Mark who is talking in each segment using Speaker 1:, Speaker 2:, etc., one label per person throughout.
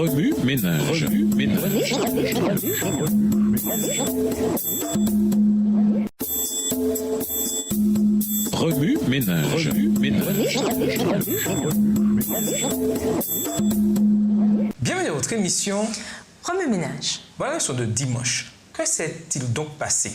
Speaker 1: Remue ménage. Remue ménage.
Speaker 2: Bienvenue à votre émission
Speaker 3: Remue ménage.
Speaker 2: Voilà le soir de dimanche. Que s'est-il donc passé?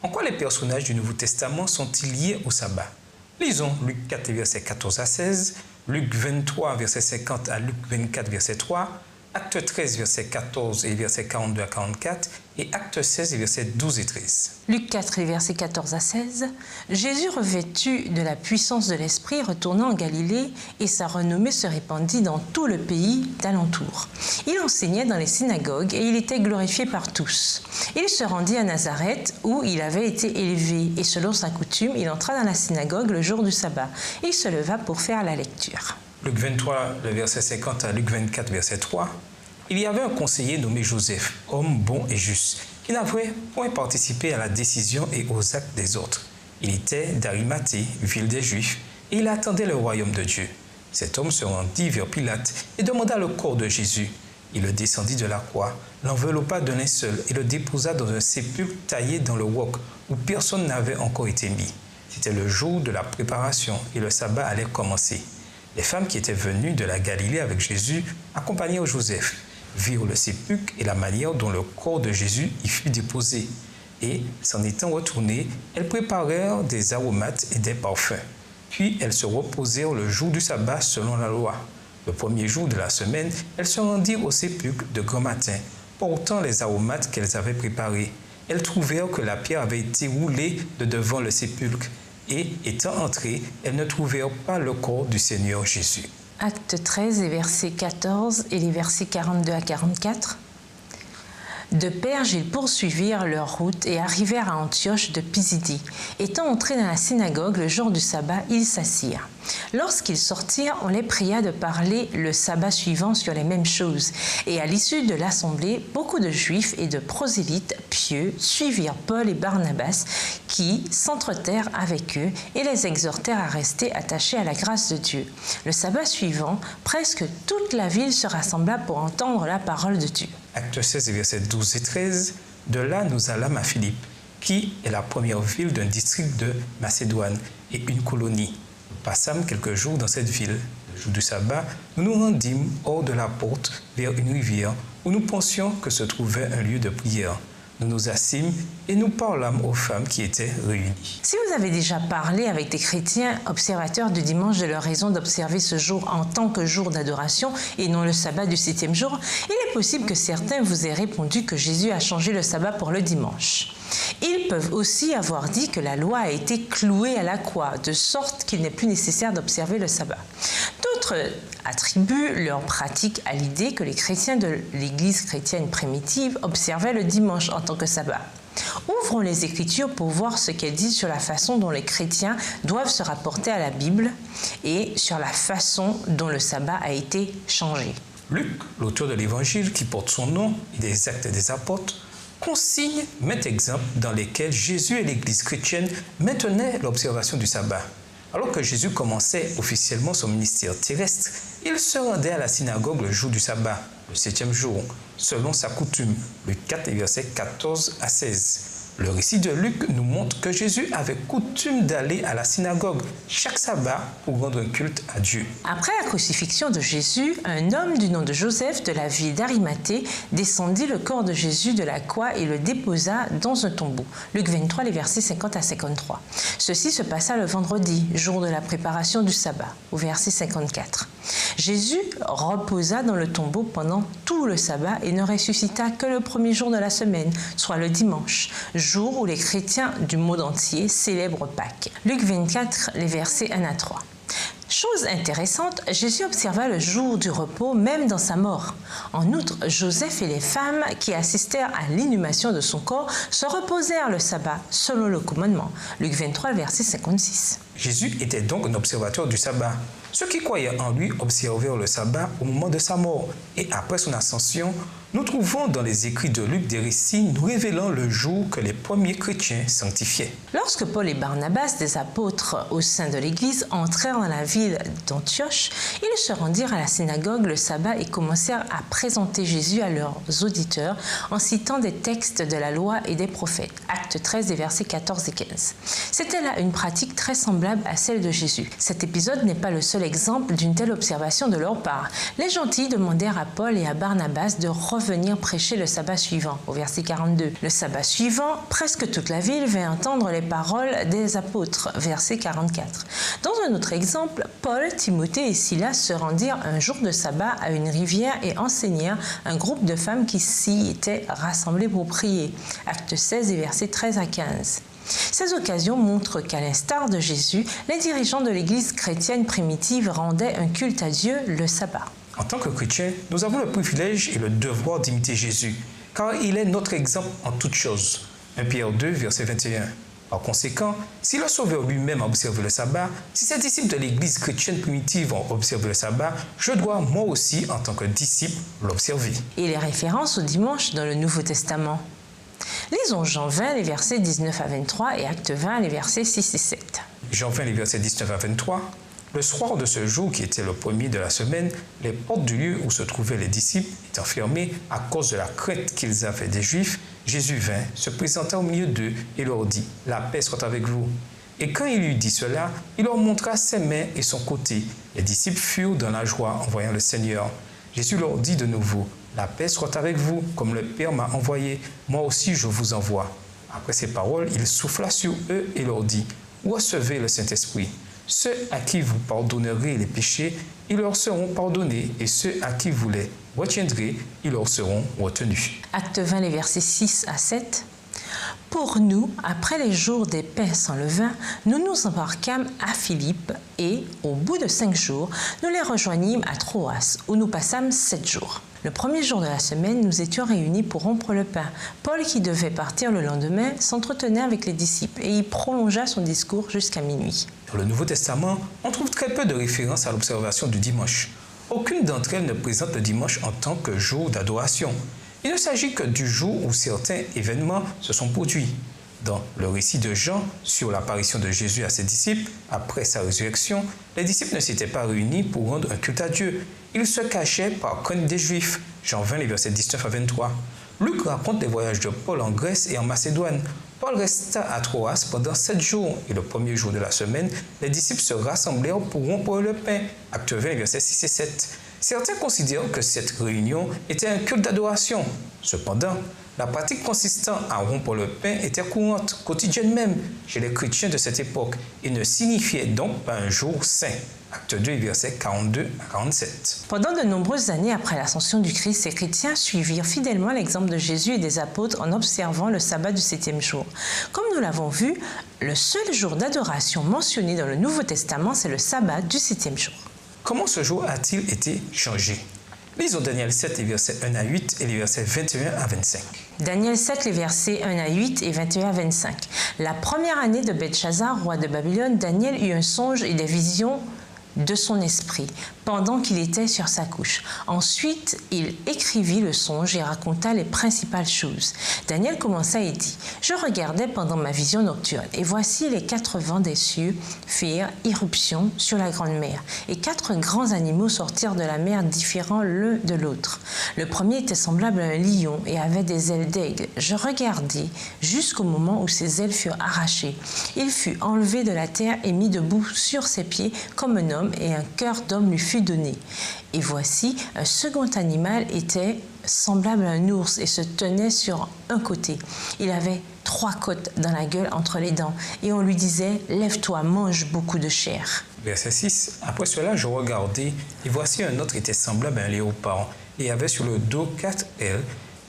Speaker 2: En quoi les personnages du Nouveau Testament sont-ils liés au sabbat? Lisons Luc 4, versets 14 à 16, Luc 23, verset 50 à Luc 24, verset 3, Acte 13, verset 14 et verset 42 à 44 et Acte 16, verset 12 et 13.
Speaker 3: Luc 4, versets 14 à 16. Jésus, revêtu de la puissance de l'Esprit, retourna en Galilée et sa renommée se répandit dans tout le pays d'alentour. Il enseignait dans les synagogues et il était glorifié par tous. Il se rendit à Nazareth où il avait été élevé et selon sa coutume, il entra dans la synagogue le jour du sabbat. Il se leva pour faire la lecture.
Speaker 2: Luc 23, le verset 50 à Luc 24, verset 3. Il y avait un conseiller nommé Joseph, homme bon et juste, qui n'avait point participé à la décision et aux actes des autres. Il était d'Arimathée, ville des Juifs, et il attendait le royaume de Dieu. Cet homme se rendit vers Pilate et demanda le corps de Jésus. Il le descendit de la croix, l'enveloppa d'un linceul et le déposa dans un sépulcre taillé dans le roc où personne n'avait encore été mis. C'était le jour de la préparation et le sabbat allait commencer. Les femmes qui étaient venues de la Galilée avec Jésus, accompagnées de Joseph, virent le sépulcre et la manière dont le corps de Jésus y fut déposé. Et, s'en étant retournées, elles préparèrent des aromates et des parfums. Puis elles se reposèrent le jour du sabbat selon la loi. Le premier jour de la semaine, elles se rendirent au sépulcre de grand matin, portant les aromates qu'elles avaient préparés. Elles trouvèrent que la pierre avait été roulée de devant le sépulcre. Et, étant entrées, elles ne trouvèrent pas le corps du Seigneur Jésus.
Speaker 3: Acte 13, et versets 14 et les versets 42 à 44. De Perge, ils poursuivirent leur route et arrivèrent à Antioche de Pisidie. Étant entrés dans la synagogue le jour du sabbat, ils s'assirent. Lorsqu'ils sortirent, on les pria de parler le sabbat suivant sur les mêmes choses. Et à l'issue de l'assemblée, beaucoup de Juifs et de prosélytes pieux suivirent Paul et Barnabas qui s'entretèrent avec eux et les exhortèrent à rester attachés à la grâce de Dieu. Le sabbat suivant, presque toute la ville se rassembla pour entendre la parole de Dieu.
Speaker 2: Acte 16, versets 12 et 13. De là, nous allâmes à Philippe, qui est la première ville d'un district de Macédoine et une colonie. Nous passâmes quelques jours dans cette ville. Le jour du sabbat, nous nous rendîmes hors de la porte vers une rivière où nous pensions que se trouvait un lieu de prière. Nous nous assîmes et nous parlâmes aux femmes qui étaient réunies.
Speaker 3: Si vous avez déjà parlé avec des chrétiens observateurs du dimanche de leur raison d'observer ce jour en tant que jour d'adoration et non le sabbat du 7e jour, il est possible que certains vous aient répondu que Jésus a changé le sabbat pour le dimanche. Ils peuvent aussi avoir dit que la loi a été clouée à la croix, de sorte qu'il n'est plus nécessaire d'observer le sabbat. D'autres attribuent leur pratique à l'idée que les chrétiens de l'Église chrétienne primitive observaient le dimanche en tant que sabbat. Ouvrons les Écritures pour voir ce qu'elles disent sur la façon dont les chrétiens doivent se rapporter à la Bible et sur la façon dont le sabbat a été changé.
Speaker 2: Luc, l'auteur de l'Évangile qui porte son nom et des Actes des Apôtres, consigne maints exemples dans lesquels Jésus et l'Église chrétienne maintenaient l'observation du sabbat. Alors que Jésus commençait officiellement son ministère terrestre, il se rendait à la synagogue le jour du sabbat, le 7e jour, selon sa coutume, Luc 4, versets 14 à 16. Le récit de Luc nous montre que Jésus avait coutume d'aller à la synagogue chaque sabbat pour rendre un culte à Dieu.
Speaker 3: Après la crucifixion de Jésus, un homme du nom de Joseph de la ville d'Arimathée descendit le corps de Jésus de la croix et le déposa dans un tombeau. Luc 23, les versets 50 à 53. Ceci se passa le vendredi, jour de la préparation du sabbat, au verset 54. Jésus reposa dans le tombeau pendant tout le sabbat et ne ressuscita que le premier jour de la semaine, soit le dimanche, jour où les chrétiens du monde entier célèbrent Pâques. Luc 24, les versets 1 à 3. Chose intéressante, Jésus observa le jour du repos même dans sa mort. En outre, Joseph et les femmes qui assistèrent à l'inhumation de son corps se reposèrent le sabbat selon le commandement. Luc 23, verset 56.
Speaker 2: Jésus était donc un observateur du sabbat. Ceux qui croyaient en lui observèrent le sabbat au moment de sa mort et après son ascension Nous trouvons dans les écrits de Luc des récits nous révélant le jour que les premiers chrétiens sanctifiaient.
Speaker 3: Lorsque Paul et Barnabas, des apôtres au sein de l'Église, entrèrent dans la ville d'Antioche, ils se rendirent à la synagogue le sabbat et commencèrent à présenter Jésus à leurs auditeurs en citant des textes de la loi et des prophètes. Actes 13, des versets 14 et 15. C'était là une pratique très semblable à celle de Jésus. Cet épisode n'est pas le seul exemple d'une telle observation de leur part. Les gentils demandèrent à Paul et à Barnabas de revenir prêcher le sabbat suivant, au verset 42. Le sabbat suivant, presque toute la ville vint entendre les paroles des apôtres, verset 44. Dans un autre exemple, Paul, Timothée et Silas se rendirent un jour de sabbat à une rivière et enseignèrent un groupe de femmes qui s'y étaient rassemblées pour prier. Actes 16, versets 13 à 15. Ces occasions montrent qu'à l'instar de Jésus, les dirigeants de l'Église chrétienne primitive rendaient un culte à Dieu le sabbat.
Speaker 2: En tant que chrétiens, nous avons le privilège et le devoir d'imiter Jésus, car il est notre exemple en toutes choses. 1 Pierre 2, verset 21. Par conséquent, si le Sauveur lui-même a observé le sabbat, si ses disciples de l'Église chrétienne primitive ont observé le sabbat, je dois moi aussi, en tant que disciple, l'observer.
Speaker 3: Et les références au dimanche dans le Nouveau Testament. Lisons Jean 20, les versets 19 à 23 et Acte 20, les versets 6 et 7.
Speaker 2: Jean 20, les versets 19 à 23. Le soir de ce jour, qui était le premier de la semaine, les portes du lieu où se trouvaient les disciples étant fermées à cause de la crainte qu'ils avaient des Juifs, Jésus vint, se présenta au milieu d'eux et leur dit « La paix soit avec vous ». Et quand il eut dit cela, il leur montra ses mains et son côté. Les disciples furent dans la joie en voyant le Seigneur. Jésus leur dit de nouveau « La paix soit avec vous, comme le Père m'a envoyé, moi aussi je vous envoie ». Après ces paroles, il souffla sur eux et leur dit « Recevez le Saint-Esprit ». Ceux à qui vous pardonnerez les péchés, ils leur seront pardonnés, et ceux à qui vous les retiendrez, ils leur seront retenus.
Speaker 3: Acte 20, les versets 6 à 7. Pour nous, après les jours des pains sans levain, nous nous embarquâmes à Philippe et, au bout de 5 jours, nous les rejoignîmes à Troas, où nous passâmes 7 jours. Le premier jour de la semaine, nous étions réunis pour rompre le pain. Paul, qui devait partir le lendemain, s'entretenait avec les disciples et y prolongea son discours jusqu'à minuit.
Speaker 2: Dans le Nouveau Testament, on trouve très peu de références à l'observation du dimanche. Aucune d'entre elles ne présente le dimanche en tant que jour d'adoration. Il ne s'agit que du jour où certains événements se sont produits. Dans le récit de Jean sur l'apparition de Jésus à ses disciples, après sa résurrection, les disciples ne s'étaient pas réunis pour rendre un culte à Dieu. Ils se cachaient par crainte des Juifs. Jean 20, les versets 19 à 23. Luc raconte les voyages de Paul en Grèce et en Macédoine. Paul resta à Troas pendant 7 jours et le premier jour de la semaine, les disciples se rassemblèrent pour rompre le pain. Acte 20, les versets 6 et 7. Certains considèrent que cette réunion était un culte d'adoration. Cependant, la pratique consistant à rompre le pain était courante, quotidienne même, chez les chrétiens de cette époque et ne signifiait donc pas un jour saint. Acte 2, versets 42 à 47.
Speaker 3: Pendant de nombreuses années après l'ascension du Christ, ces chrétiens suivirent fidèlement l'exemple de Jésus et des apôtres en observant le sabbat du 7e jour. Comme nous l'avons vu, le seul jour d'adoration mentionné dans le Nouveau Testament, c'est le sabbat du 7e jour.
Speaker 2: Comment ce jour a-t-il été changé? Lisons Daniel 7, les versets 1 à 8 et les versets 21 à 25.
Speaker 3: Daniel 7, les versets 1 à 8 et 21 à 25. La première année de Belchazzar, roi de Babylone, Daniel eut un songe et des visions de son esprit, pendant qu'il était sur sa couche. Ensuite, il écrivit le songe et raconta les principales choses. Daniel commença et dit, « Je regardais pendant ma vision nocturne, et voici les 4 vents des cieux firent irruption sur la grande mer, et 4 grands animaux sortirent de la mer différents l'un de l'autre. Le premier était semblable à un lion et avait des ailes d'aigle. Je regardai jusqu'au moment où ses ailes furent arrachées. Il fut enlevé de la terre et mis debout sur ses pieds comme un homme, et un cœur d'homme lui fut donné. Et voici, un second animal était semblable à un ours et se tenait sur un côté. Il avait 3 côtes dans la gueule entre les dents, et on lui disait « Lève-toi, mange beaucoup de chair ».
Speaker 2: Verset 6. Après cela, je regardai, et voici un autre était semblable à un léopard, et avait sur le dos 4 ailes,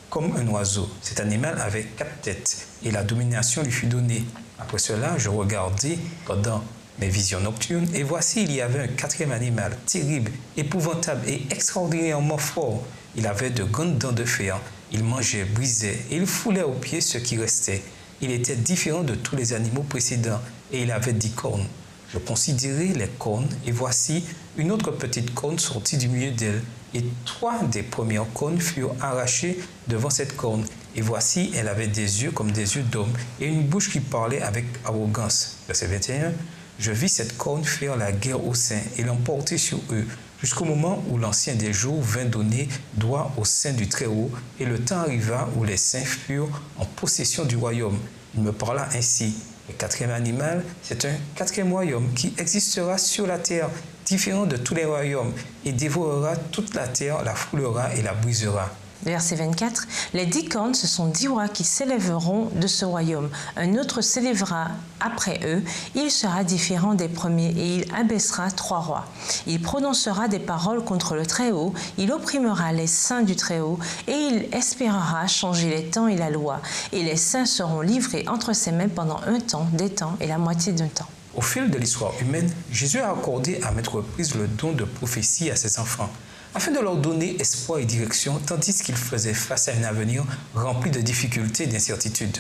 Speaker 2: comme un oiseau. Cet animal avait 4 têtes, et la domination lui fut donnée. Après cela, je regardai pendant mes visions nocturnes, et voici, il y avait un 4e animal, terrible, épouvantable et extraordinairement fort. Il avait de grandes dents de fer, il mangeait, brisait, et il foulait aux pieds ce qui restait. Il était différent de tous les animaux précédents, et il avait 10 cornes. Je considérai les cornes, et voici une autre petite corne sortie du milieu d'elle. Et 3 des premières cornes furent arrachées devant cette corne. Et voici, elle avait des yeux comme des yeux d'homme, et une bouche qui parlait avec arrogance. Verset 21. Je vis cette corne faire la guerre aux saints et l'emporter sur eux, jusqu'au moment où l'Ancien des jours vint donner droit aux saints du Très-Haut, et le temps arriva où les saints furent en possession du royaume. Il me parla ainsi. Le 4e animal, c'est un 4e royaume qui existera sur la terre, différent de tous les royaumes, et dévorera toute la terre, la foulera et la brisera.
Speaker 3: Verset 24. Les 10 cornes, ce sont 10 rois qui s'élèveront de ce royaume. Un autre s'élèvera après eux. Il sera différent des premiers et il abaissera 3 rois. Il prononcera des paroles contre le Très-Haut. Il opprimera les saints du Très-Haut et il espérera changer les temps et la loi. Et les saints seront livrés entre ses mains pendant un temps, des temps et la moitié d'un temps.
Speaker 2: Au fil de l'histoire humaine, Jésus a accordé à maintes reprises le don de prophétie à ses enfants, afin de leur donner espoir et direction, tandis qu'ils faisaient face à un avenir rempli de difficultés et d'incertitudes.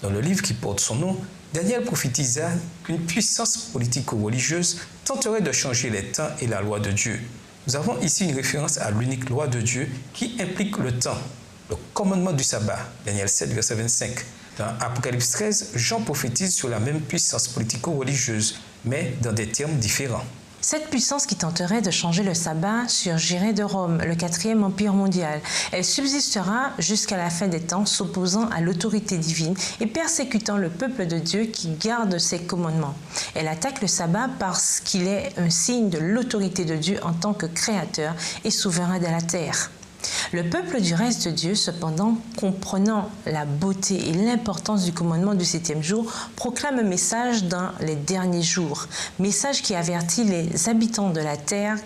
Speaker 2: Dans le livre qui porte son nom, Daniel prophétisa qu'une puissance politico-religieuse tenterait de changer les temps et la loi de Dieu. Nous avons ici une référence à l'unique loi de Dieu qui implique le temps, le commandement du sabbat, Daniel 7, verset 25. Dans Apocalypse 13, Jean prophétise sur la même puissance politico-religieuse, mais dans des termes différents.
Speaker 3: Cette puissance qui tenterait de changer le sabbat surgirait de Rome, le 4e empire mondial. Elle subsistera jusqu'à la fin des temps, s'opposant à l'autorité divine et persécutant le peuple de Dieu qui garde ses commandements. Elle attaque le sabbat parce qu'il est un signe de l'autorité de Dieu en tant que créateur et souverain de la terre. Le peuple du reste de Dieu, cependant, comprenant la beauté et l'importance du commandement du 7e jour, proclame un message dans les derniers jours, message qui avertit les habitants de la terre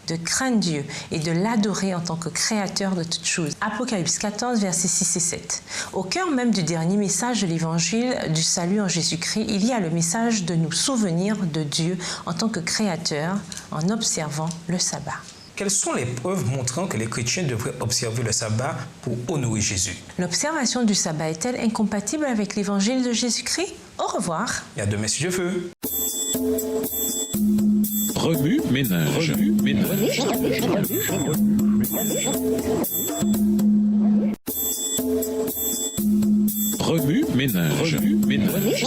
Speaker 3: de craindre Dieu et de l'adorer en tant que créateur de toutes choses. Apocalypse 14, versets 6 et 7. Au cœur même du dernier message de l'évangile du salut en Jésus-Christ, il y a le message de nous souvenir de Dieu en tant que créateur en observant le sabbat.
Speaker 2: Quelles sont les preuves montrant que les chrétiens devraient observer le sabbat pour honorer Jésus?
Speaker 3: L'observation du sabbat est-elle incompatible avec l'évangile de Jésus-Christ? Au revoir.
Speaker 2: Et à demain si Dieu veut.
Speaker 1: Remue ménage. Remue ménage. Remue ménage. Remue ménage.